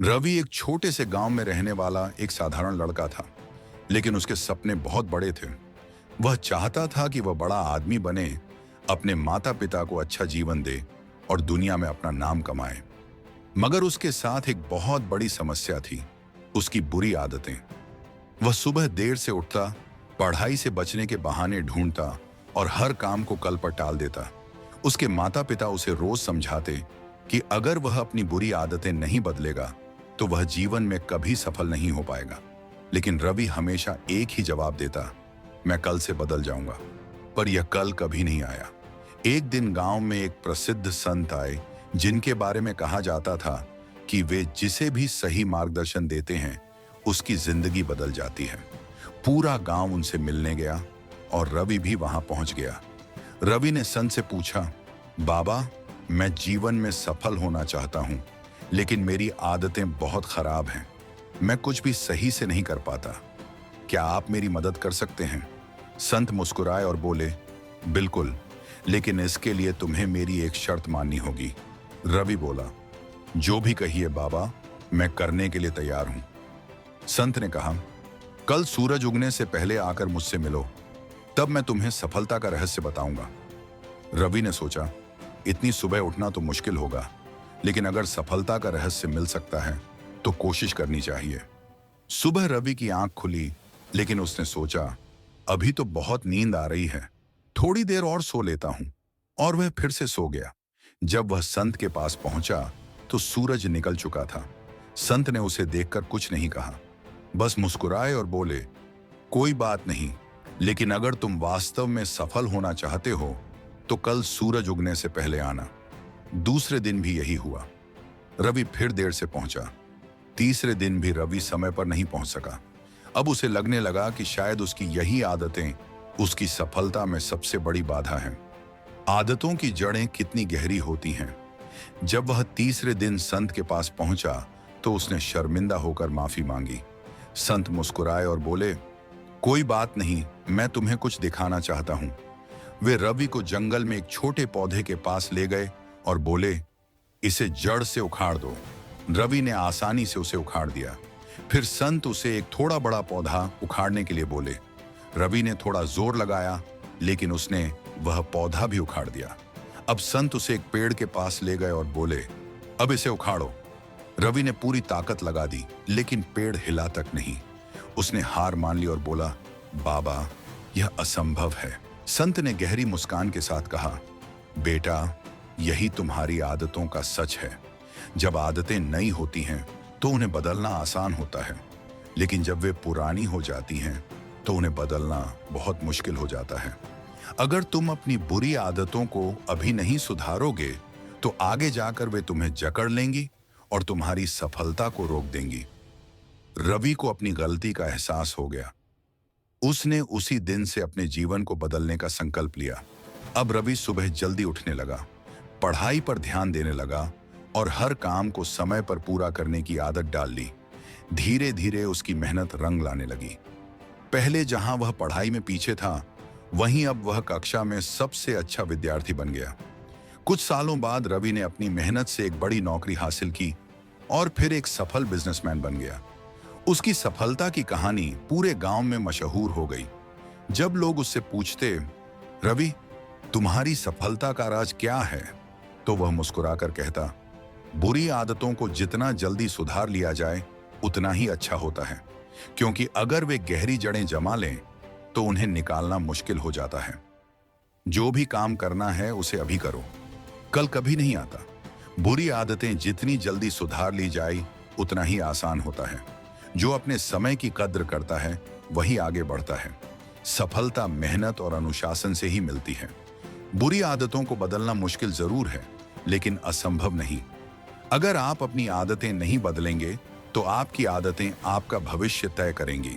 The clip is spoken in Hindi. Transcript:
रवि एक छोटे से गांव में रहने वाला एक साधारण लड़का था, लेकिन उसके सपने बहुत बड़े थे। वह चाहता था कि वह बड़ा आदमी बने, अपने माता पिता को अच्छा जीवन दे और दुनिया में अपना नाम कमाए। मगर उसके साथ एक बहुत बड़ी समस्या थी, उसकी बुरी आदतें। वह सुबह देर से उठता, पढ़ाई से बचने के बहाने ढूंढता और हर काम को कल पर टाल देता। उसके माता पिता उसे रोज समझाते कि अगर वह अपनी बुरी आदतें नहीं बदलेगा तो वह जीवन में कभी सफल नहीं हो पाएगा। लेकिन रवि हमेशा एक ही जवाब देता, मैं कल से बदल जाऊंगा। पर यह कल कभी नहीं आया। एक दिन गांव में एक प्रसिद्ध संत आए, जिनके बारे में कहा जाता था कि वे जिसे भी सही मार्गदर्शन देते हैं उसकी जिंदगी बदल जाती है। पूरा गांव उनसे मिलने गया और रवि भी वहां पहुंच गया। रवि ने संत से पूछा, बाबा, मैं जीवन में सफल होना चाहता हूं, लेकिन मेरी आदतें बहुत खराब हैं। मैं कुछ भी सही से नहीं कर पाता। क्या आप मेरी मदद कर सकते हैं? संत मुस्कुराए और बोले, बिल्कुल, लेकिन इसके लिए तुम्हें मेरी एक शर्त माननी होगी। रवि बोला, जो भी कहिए बाबा, मैं करने के लिए तैयार हूं। संत ने कहा, कल सूरज उगने से पहले आकर मुझसे मिलो, तब मैं तुम्हें सफलता का रहस्य बताऊंगा। रवि ने सोचा, इतनी सुबह उठना तो मुश्किल होगा, लेकिन अगर सफलता का रहस्य मिल सकता है तो कोशिश करनी चाहिए। सुबह रवि की आंख खुली, लेकिन उसने सोचा, अभी तो बहुत नींद आ रही है, थोड़ी देर और सो लेता हूं। और वह फिर से सो गया। जब वह संत के पास पहुंचा तो सूरज निकल चुका था। संत ने उसे देखकर कुछ नहीं कहा, बस मुस्कुराए और बोले, कोई बात नहीं, लेकिन अगर तुम वास्तव में सफल होना चाहते हो तो कल सूरज उगने से पहले आना। दूसरे दिन भी यही हुआ। रवि फिर देर से पहुंचा। तीसरे दिन भी रवि समय पर नहीं पहुंच सका। अब उसे लगने लगा कि शायद उसकी यही आदतें उसकी सफलता में सबसे बड़ी बाधा हैं। आदतों की जड़ें कितनी गहरी होती हैं। जब वह तीसरे दिन संत के पास पहुंचा तो उसने शर्मिंदा होकर माफी मांगी। संत मुस्कुराए और बोले, कोई बात नहीं, मैं तुम्हें कुछ दिखाना चाहता हूं। वे रवि को जंगल में एक छोटे पौधे के पास ले गए और बोले, इसे जड़ से उखाड़ दो। रवि ने आसानी से उसे उखाड़ दिया। फिर संत उसे एक थोड़ा बड़ा पौधा उखाड़ने के लिए बोले। रवि ने थोड़ा जोर लगाया, लेकिन उसने वह पौधा भी उखाड़ दिया। अब संत उसे एक पेड़ के पास ले गए और बोले, अब इसे उखाड़ो। रवि ने पूरी ताकत लगा दी, लेकिन पेड़ हिला तक नहीं। उसने हार मान ली और बोला, बाबा, यह असंभव है। संत ने गहरी मुस्कान के साथ कहा, बेटा, यही तुम्हारी आदतों का सच है। जब आदतें नई होती हैं तो उन्हें बदलना आसान होता है, लेकिन जब वे पुरानी हो जाती हैं तो उन्हें बदलना बहुत मुश्किल हो जाता है। अगर तुम अपनी बुरी आदतों को अभी नहीं सुधारोगे तो आगे जाकर वे तुम्हें जकड़ लेंगी और तुम्हारी सफलता को रोक देंगी। रवि को अपनी गलती का एहसास हो गया। उसने उसी दिन से अपने जीवन को बदलने का संकल्प लिया। अब रवि सुबह जल्दी उठने लगा, पढ़ाई पर ध्यान देने लगा और हर काम को समय पर पूरा करने की आदत डाल ली। धीरे धीरे उसकी मेहनत रंग लाने लगी। पहले जहां वह पढ़ाई में पीछे था, वहीं अब वह कक्षा में सबसे अच्छा विद्यार्थी बन गया। कुछ सालों बाद रवि ने अपनी मेहनत से एक बड़ी नौकरी हासिल की और फिर एक सफल बिजनेसमैन बन गया। उसकी सफलता की कहानी पूरे गांव में मशहूर हो गई। जब लोग उससे पूछते, रवि, तुम्हारी सफलता का राज क्या है, तो वह मुस्कुराकर कहता, बुरी आदतों को जितना जल्दी सुधार लिया जाए उतना ही अच्छा होता है, क्योंकि अगर वे गहरी जड़ें जमा लें तो उन्हें निकालना मुश्किल हो जाता है। जो भी काम करना है उसे अभी करो, कल कभी नहीं आता। बुरी आदतें जितनी जल्दी सुधार ली जाए उतना ही आसान होता है। जो अपने समय की कद्र करता है वही आगे बढ़ता है। सफलता मेहनत और अनुशासन से ही मिलती है। बुरी आदतों को बदलना मुश्किल जरूर है, लेकिन असंभव नहीं। अगर आप अपनी आदतें नहीं बदलेंगे तो आपकी आदतें आपका भविष्य तय करेंगी।